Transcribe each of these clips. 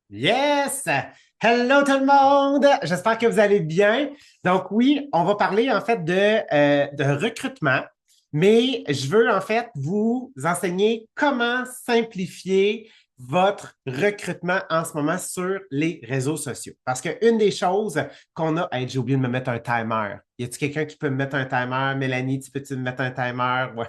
Yes! Hello tout le monde! J'espère que vous allez bien. Donc oui, on va parler en fait de recrutement, mais je veux en fait vous enseigner comment simplifier votre recrutement en ce moment sur les réseaux sociaux. Parce qu'une des choses qu'on a, hey, j'ai oublié de me mettre un timer. Y a-t-il quelqu'un qui peut me mettre un timer? Mélanie, tu peux-tu me mettre un timer? Ouais.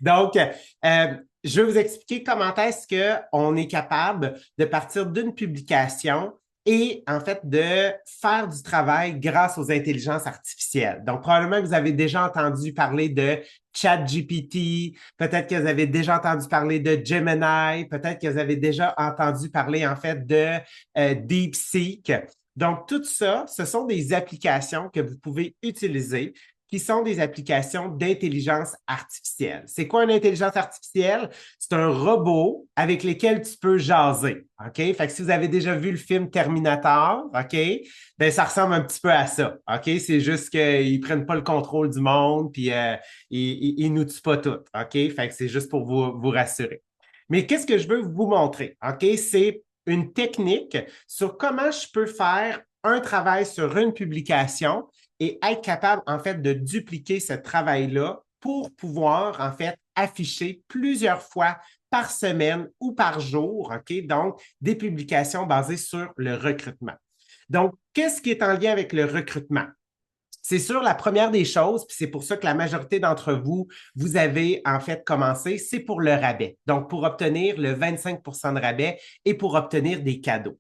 Donc, je vais vous expliquer comment est-ce qu'on est capable de partir d'une publication et en fait de faire du travail grâce aux intelligences artificielles. Donc, probablement que vous avez déjà entendu parler de ChatGPT, peut-être que vous avez déjà entendu parler de Gemini, peut-être que vous avez déjà entendu parler en fait de DeepSeek. Donc, tout ça, ce sont des applications que vous pouvez utiliser qui sont des applications d'intelligence artificielle. C'est quoi une intelligence artificielle? C'est un robot avec lequel tu peux jaser. OK? Fait que si vous avez déjà vu le film Terminator, OK? Ben, ça ressemble un petit peu à ça. OK? C'est juste qu'ils prennent pas le contrôle du monde puis ils nous tuent pas toutes. OK? Fait que c'est juste pour vous rassurer. Mais qu'est-ce que je veux vous montrer? OK? C'est une technique sur comment je peux faire un travail sur une publication et être capable, en fait, de dupliquer ce travail-là pour pouvoir, en fait, afficher plusieurs fois par semaine ou par jour, OK? Donc, des publications basées sur le recrutement. Donc, qu'est-ce qui est en lien avec le recrutement? C'est sûr, la première des choses, puis c'est pour ça que la majorité d'entre vous, vous avez en fait commencé, c'est pour le rabais. Donc, pour obtenir le 25 de rabais et pour obtenir des cadeaux.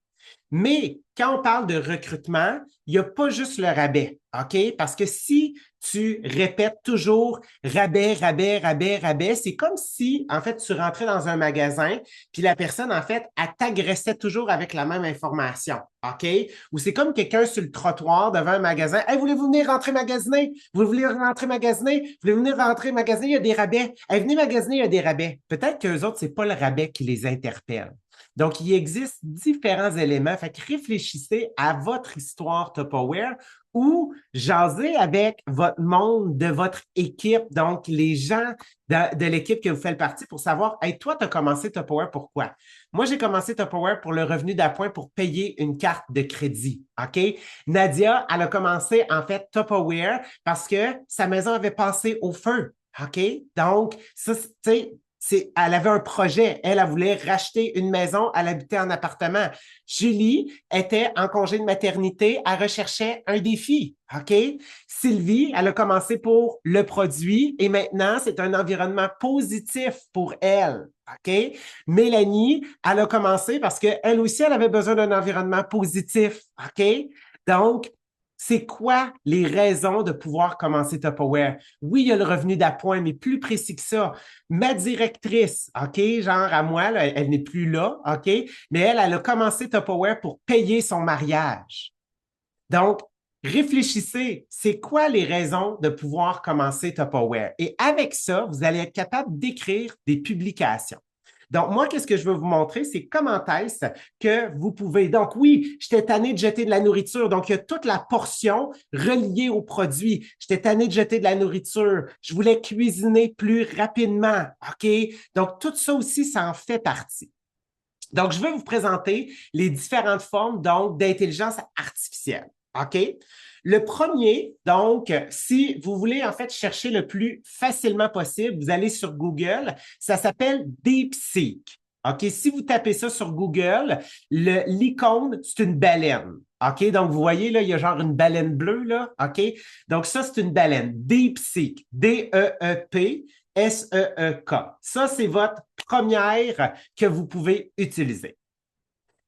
Mais quand on parle de recrutement, il n'y a pas juste le rabais, OK? Parce que si tu répètes toujours rabais, rabais, rabais, rabais, c'est comme si, en fait, tu rentrais dans un magasin, puis la personne, en fait, elle t'agressait toujours avec la même information, OK? Ou c'est comme quelqu'un sur le trottoir devant un magasin. Hey, voulez-vous venir rentrer magasiner? Vous voulez rentrer magasiner? Voulez-vous venir rentrer magasiner? Il y a des rabais. Hey, venez magasiner, il y a des rabais. Peut-être qu'eux autres, c'est pas le rabais qui les interpelle. Donc, il existe différents éléments. Fait que réfléchissez à votre histoire Tupperware ou jasez avec votre monde de votre équipe, donc les gens de l'équipe que vous faites partie pour savoir, hey, toi, tu as commencé Tupperware pourquoi? Moi, j'ai commencé Tupperware pour le revenu d'appoint pour payer une carte de crédit. OK? Nadia, elle a commencé en fait Tupperware parce que sa maison avait passé au feu. OK? Donc, ça, tu sais, elle avait un projet. Elle voulait racheter une maison. Elle habitait en appartement. Julie était en congé de maternité. Elle recherchait un défi. OK? Sylvie, elle a commencé pour le produit et maintenant, c'est un environnement positif pour elle. OK? Mélanie, elle a commencé parce qu'elle aussi, elle avait besoin d'un environnement positif. OK? Donc, c'est quoi les raisons de pouvoir commencer Tupperware? Oui, il y a le revenu d'appoint, mais plus précis que ça. Ma directrice, OK, genre à moi, là, elle n'est plus là, OK, mais elle a commencé Tupperware pour payer son mariage. Donc, réfléchissez, c'est quoi les raisons de pouvoir commencer Tupperware? Et avec ça, vous allez être capable d'écrire des publications. Donc, moi, qu'est-ce que je veux vous montrer? C'est comment est-ce que vous pouvez. Donc, oui, j'étais tanné de jeter de la nourriture. Donc, il y a toute la portion reliée au produit. J'étais tanné de jeter de la nourriture. Je voulais cuisiner plus rapidement. OK? Donc, tout ça aussi, ça en fait partie. Donc, je vais vous présenter les différentes formes donc d'intelligence artificielle. OK? Le premier, donc, si vous voulez en fait chercher le plus facilement possible, vous allez sur Google, ça s'appelle DeepSeek. OK? Si vous tapez ça sur Google, l'icône, c'est une baleine. OK? Donc, vous voyez, là, il y a genre une baleine bleue, là. OK? Donc, ça, c'est une baleine. DeepSeek. D-E-E-P. S-E-E-K. Ça, c'est votre première que vous pouvez utiliser.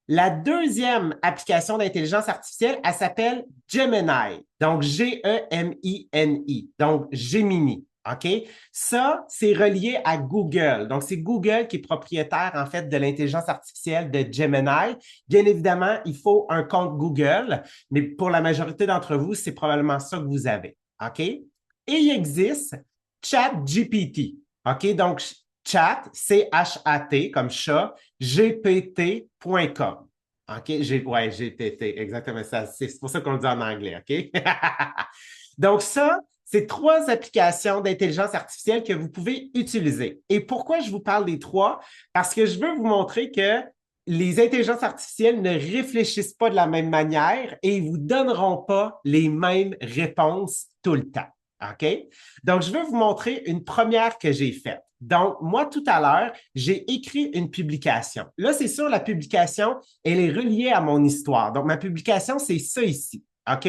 La deuxième application d'intelligence artificielle, elle s'appelle Gemini. Donc, G-E-M-I-N-I. Donc, Gemini. OK? Ça, c'est relié à Google. Donc, c'est Google qui est propriétaire, en fait, de l'intelligence artificielle de Gemini. Bien évidemment, il faut un compte Google, mais pour la majorité d'entre vous, c'est probablement ça que vous avez. OK? Et il existe ChatGPT. OK? Donc, chat, C-H-A-T, comme chat, gpt.com. OK? Ouais, GPT, exactement ça. C'est pour ça qu'on le dit en anglais, OK? Donc, ça, c'est trois applications d'intelligence artificielle que vous pouvez utiliser. Et pourquoi je vous parle des trois? Parce que je veux vous montrer que les intelligences artificielles ne réfléchissent pas de la même manière et ils ne vous donneront pas les mêmes réponses tout le temps. OK? Donc, je vais vous montrer une première que j'ai faite. Donc, moi, tout à l'heure, j'ai écrit une publication. Là, c'est sûr, la publication, elle est reliée à mon histoire. Donc, ma publication, c'est ça ici. OK?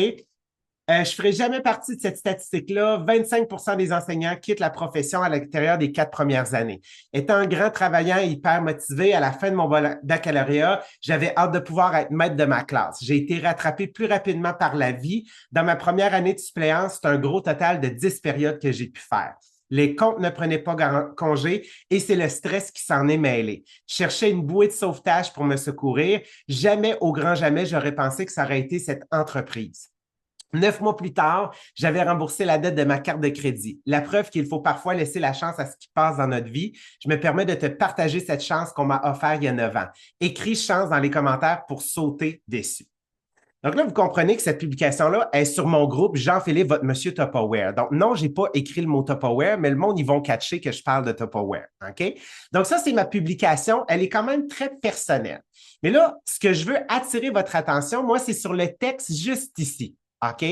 Je ne ferai jamais partie de cette statistique-là. 25 des enseignants quittent la profession à l'intérieur des 4 premières années. Étant un grand travaillant et hyper motivé, à la fin de mon baccalauréat, j'avais hâte de pouvoir être maître de ma classe. J'ai été rattrapé plus rapidement par la vie. Dans ma première année de suppléance, c'est un gros total de 10 périodes que j'ai pu faire. Les comptes ne prenaient pas congé et c'est le stress qui s'en est mêlé. Je cherchais une bouée de sauvetage pour me secourir. Jamais, au grand jamais, j'aurais pensé que ça aurait été cette entreprise. 9 mois plus tard, j'avais remboursé la dette de ma carte de crédit. La preuve qu'il faut parfois laisser la chance à ce qui passe dans notre vie. Je me permets de te partager cette chance qu'on m'a offerte il y a 9 ans. Écris chance dans les commentaires pour sauter dessus. Donc là, vous comprenez que cette publication-là est sur mon groupe Jean-Philippe, votre monsieur Tupperware. Donc non, je n'ai pas écrit le mot Tupperware, mais le monde, ils vont catcher que je parle de Tupperware. OK? Donc ça, c'est ma publication. Elle est quand même très personnelle. Mais là, ce que je veux attirer votre attention, moi, c'est sur le texte juste ici. OK?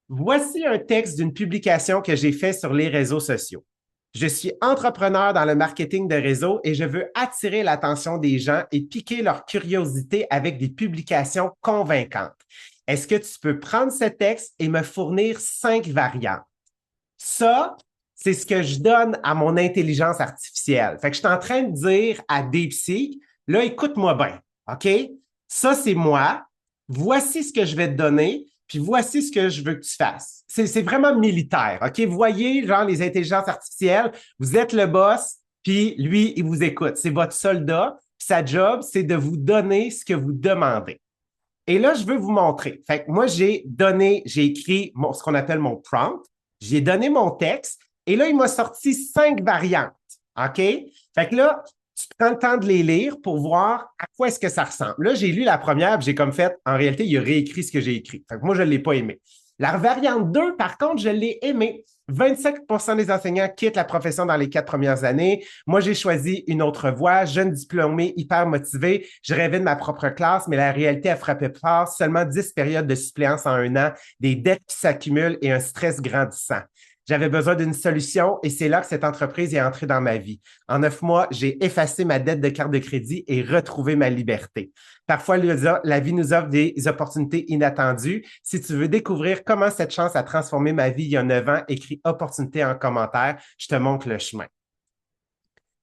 Voici un texte d'une publication que j'ai fait sur les réseaux sociaux. Je suis entrepreneur dans le marketing de réseau et je veux attirer l'attention des gens et piquer leur curiosité avec des publications convaincantes. Est-ce que tu peux prendre ce texte et me fournir 5 variantes? Ça, c'est ce que je donne à mon intelligence artificielle. Fait que je suis en train de dire à DeepSeek, là, écoute-moi bien, OK? Ça, c'est moi. Voici ce que je vais te donner. Puis voici ce que je veux que tu fasses. C'est vraiment militaire, OK? Vous voyez, genre, les intelligences artificielles, vous êtes le boss, puis lui, il vous écoute. C'est votre soldat, puis sa job, c'est de vous donner ce que vous demandez. Et là, je veux vous montrer. Fait que moi, j'ai écrit ce qu'on appelle mon prompt, j'ai donné mon texte, et là, il m'a sorti 5 variantes, OK? Fait que là, tu prends le temps de les lire pour voir à quoi est-ce que ça ressemble. Là, j'ai lu la première, puis j'ai comme fait, en réalité, il a réécrit ce que j'ai écrit. Fait que moi, je ne l'ai pas aimé. La variante 2, par contre, je l'ai aimé. 25 des enseignants quittent la profession dans les 4 premières années. Moi, j'ai choisi une autre voie. Jeune diplômé, hyper motivé. Je rêvais de ma propre classe, mais la réalité a frappé fort. Seulement 10 périodes de suppléance en 1 an, des dettes qui s'accumulent et un stress grandissant. J'avais besoin d'une solution et c'est là que cette entreprise est entrée dans ma vie. En 9 mois, j'ai effacé ma dette de carte de crédit et retrouvé ma liberté. Parfois, la vie nous offre des opportunités inattendues. Si tu veux découvrir comment cette chance a transformé ma vie il y a 9 ans, écris opportunité en commentaire. Je te montre le chemin.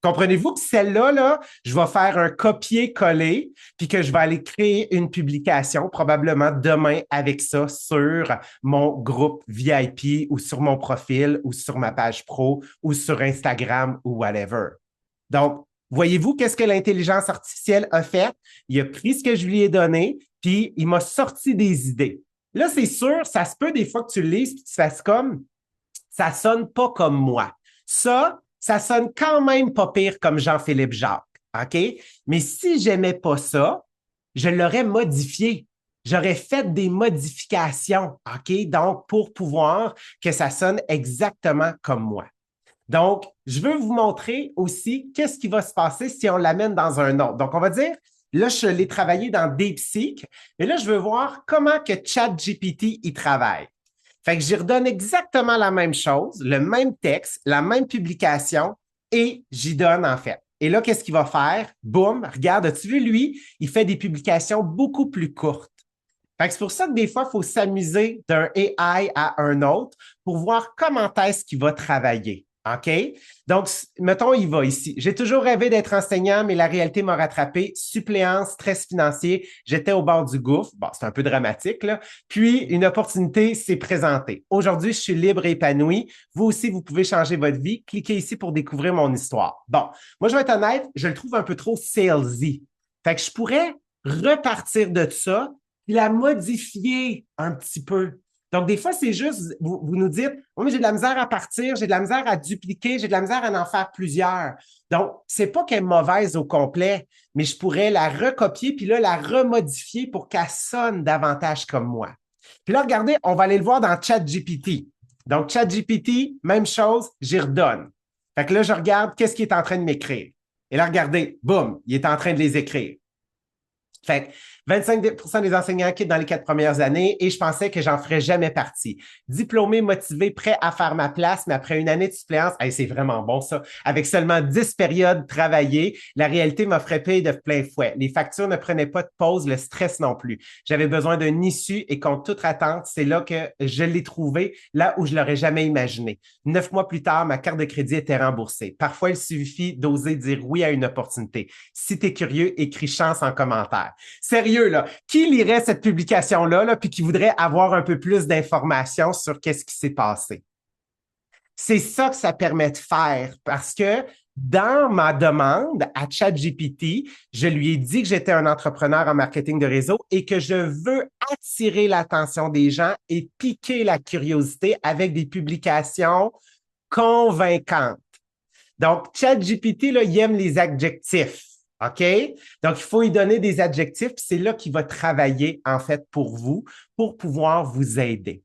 Comprenez-vous que celle-là, là, je vais faire un copier-coller, puis que je vais aller créer une publication probablement demain avec ça sur mon groupe VIP ou sur mon profil ou sur ma page pro ou sur Instagram ou whatever. Donc, voyez-vous qu'est-ce que l'intelligence artificielle a fait? Il a pris ce que je lui ai donné, puis il m'a sorti des idées. Là, c'est sûr, ça se peut des fois que tu le lises puis tu fasses comme, ça sonne pas comme moi. Ça sonne quand même pas pire comme Jean-Philippe Jacques, OK? Mais si j'aimais pas ça, je l'aurais modifié. J'aurais fait des modifications, OK? Donc, pour pouvoir que ça sonne exactement comme moi. Donc, je veux vous montrer aussi qu'est-ce qui va se passer si on l'amène dans un autre. Donc, on va dire, là, je l'ai travaillé dans DeepSeek, mais là, je veux voir comment que ChatGPT y travaille. Fait que j'y redonne exactement la même chose, le même texte, la même publication et j'y donne en fait. Et là, qu'est-ce qu'il va faire? Boum, regarde, as-tu vu, lui, il fait des publications beaucoup plus courtes. Fait que c'est pour ça que des fois, il faut s'amuser d'un AI à un autre pour voir comment est-ce qu'il va travailler. OK? Donc, mettons, il va ici. J'ai toujours rêvé d'être enseignant, mais la réalité m'a rattrapé. Suppléance, stress financier. J'étais au bord du gouffre. Bon, c'est un peu dramatique, là. Puis, une opportunité s'est présentée. Aujourd'hui, je suis libre et épanoui. Vous aussi, vous pouvez changer votre vie. Cliquez ici pour découvrir mon histoire. Bon, moi, je vais être honnête, je le trouve un peu trop salesy. Fait que je pourrais repartir de ça puis la modifier un petit peu. Donc, des fois, c'est juste, vous nous dites, oui, mais j'ai de la misère à partir, j'ai de la misère à dupliquer, j'ai de la misère à en faire plusieurs. Donc, c'est pas qu'elle est mauvaise au complet, mais je pourrais la recopier puis là, la remodifier pour qu'elle sonne davantage comme moi. Puis là, regardez, on va aller le voir dans ChatGPT. Donc, ChatGPT, même chose, j'y redonne. Fait que là, je regarde qu'est-ce qu'il est en train de m'écrire. Et là, regardez, boum, il est en train de les écrire. Fait que 25% des enseignants quittent dans les 4 premières années et je pensais que j'en ferais jamais partie. Diplômé, motivé, prêt à faire ma place, mais après une année de suppléance, hey, c'est vraiment bon ça, avec seulement 10 périodes travaillées, la réalité m'offrait paye de plein fouet. Les factures ne prenaient pas de pause, le stress non plus. J'avais besoin d'un issue et contre toute attente, c'est là que je l'ai trouvé, là où je l'aurais jamais imaginé. 9 mois plus tard, ma carte de crédit était remboursée. Parfois, il suffit d'oser dire oui à une opportunité. Si tu es curieux, écris chance en commentaire. Sérieux, là, qui lirait cette publication-là, là, puis qui voudrait avoir un peu plus d'informations sur qu'est-ce qui s'est passé? C'est ça que ça permet de faire parce que dans ma demande à ChatGPT, je lui ai dit que j'étais un entrepreneur en marketing de réseau et que je veux attirer l'attention des gens et piquer la curiosité avec des publications convaincantes. Donc, ChatGPT, là, il aime les adjectifs. OK? Donc, il faut lui donner des adjectifs, puis c'est là qu'il va travailler, en fait, pour vous, pour pouvoir vous aider.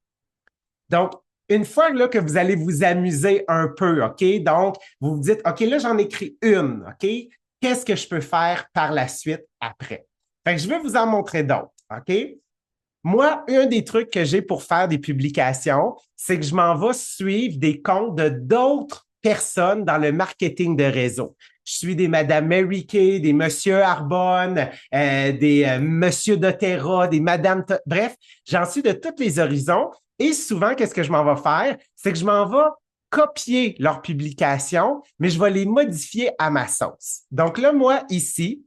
Donc, une fois là, que vous allez vous amuser un peu, OK? Donc, vous vous dites, OK, là, j'en écris une, OK? Qu'est-ce que je peux faire par la suite après? Fait que je vais vous en montrer d'autres, OK? Moi, un des trucs que j'ai pour faire des publications, c'est que je m'en vais suivre des comptes de d'autres personnes dans le marketing de réseau. Je suis des Madame Mary Kay, des Monsieur Arbonne, des Monsieur doTERRA, des Madame... Bref, j'en suis de tous les horizons. Et souvent, qu'est-ce que je m'en vais faire? C'est que je m'en vais copier leurs publications, mais je vais les modifier à ma sauce. Donc là, moi, ici,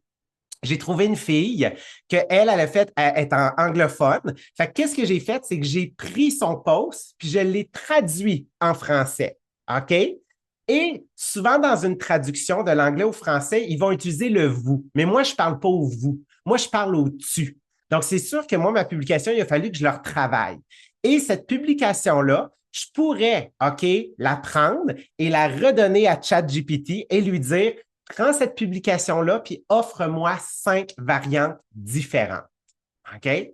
j'ai trouvé une fille qu'elle a fait être en anglophone. Fait que qu'est-ce que j'ai fait? C'est que j'ai pris son post puis je l'ai traduit en français. OK? Et souvent, dans une traduction de l'anglais au français, ils vont utiliser le vous. Mais moi, je ne parle pas au vous. Moi, je parle au tu. Donc, c'est sûr que moi, ma publication, il a fallu que je leur travaille. Et cette publication-là, je pourrais, OK, la prendre et la redonner à ChatGPT et lui dire, prends cette publication-là puis offre-moi 5 variantes différentes. OK?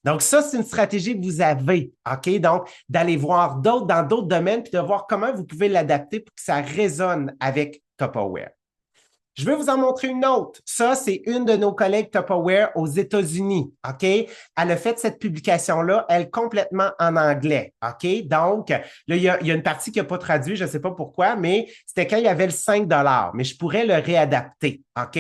Donc, ça, c'est une stratégie que vous avez. OK? Donc, d'aller voir d'autres dans d'autres domaines puis de voir comment vous pouvez l'adapter pour que ça résonne avec Tupperware. Je vais vous en montrer une autre. Ça, c'est une de nos collègues Tupperware aux États-Unis. OK? Elle a fait cette publication-là, elle complètement en anglais. OK? Donc, là, il y a une partie qui n'a pas traduit, je ne sais pas pourquoi, mais c'était quand il y avait le 5 mais je pourrais le réadapter. OK?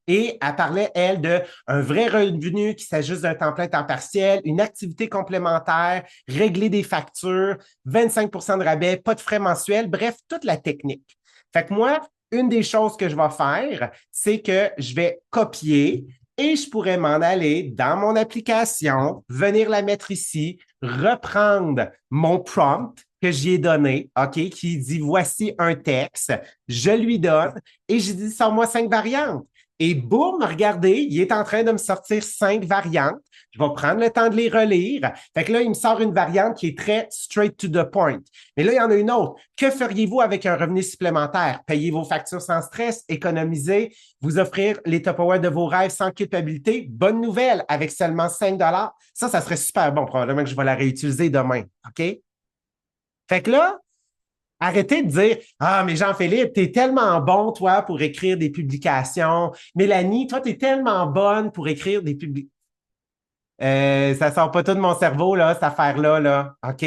Et elle parlait, elle, d'un vrai revenu qui s'ajuste d'un temps plein, temps partiel, une activité complémentaire, régler des factures, 25 de rabais, pas de frais mensuels, bref, toute la technique. Fait que moi, une des choses que je vais faire, c'est que je vais copier et je pourrais m'en aller dans mon application, venir la mettre ici, reprendre mon prompt que j'y ai donné, OK, qui dit voici un texte, je lui donne et j'ai dit sors-moi 5 variantes. Et boum, regardez, il est en train de me sortir 5 variantes. Je vais prendre le temps de les relire. Fait que là, il me sort une variante qui est très straight to the point. Mais là, il y en a une autre. Que feriez-vous avec un revenu supplémentaire? Payer vos factures sans stress, économiser, vous offrir les Tupperware de vos rêves sans culpabilité. Bonne nouvelle, avec seulement 5 ça serait super bon. Probablement que je vais la réutiliser demain. OK? Fait que là, arrêtez de dire ah, mais Jean-Philippe, t'es tellement bon, toi, pour écrire des publications. Mélanie, toi, t'es tellement bonne pour écrire des publications. Ça sort pas tout de mon cerveau, là, cette affaire-là, là. OK?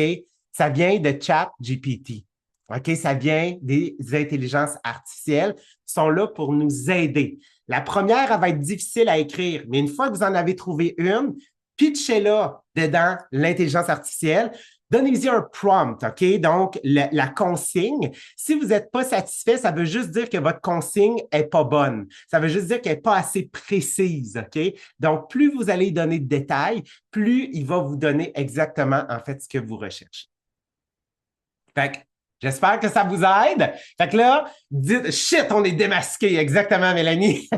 Ça vient de ChatGPT. OK? Ça vient des intelligences artificielles qui sont là pour nous aider. La première, elle va être difficile à écrire, mais une fois que vous en avez trouvé une, pitchez-la dedans l'intelligence artificielle. Donnez-y un prompt, OK? Donc, la consigne. Si vous n'êtes pas satisfait, ça veut juste dire que votre consigne n'est pas bonne. Ça veut juste dire qu'elle n'est pas assez précise, OK? Donc, plus vous allez donner de détails, plus il va vous donner exactement, en fait, ce que vous recherchez. Fait que, j'espère que ça vous aide. Fait que là, dites, shit, on est démasqué. Exactement, Mélanie.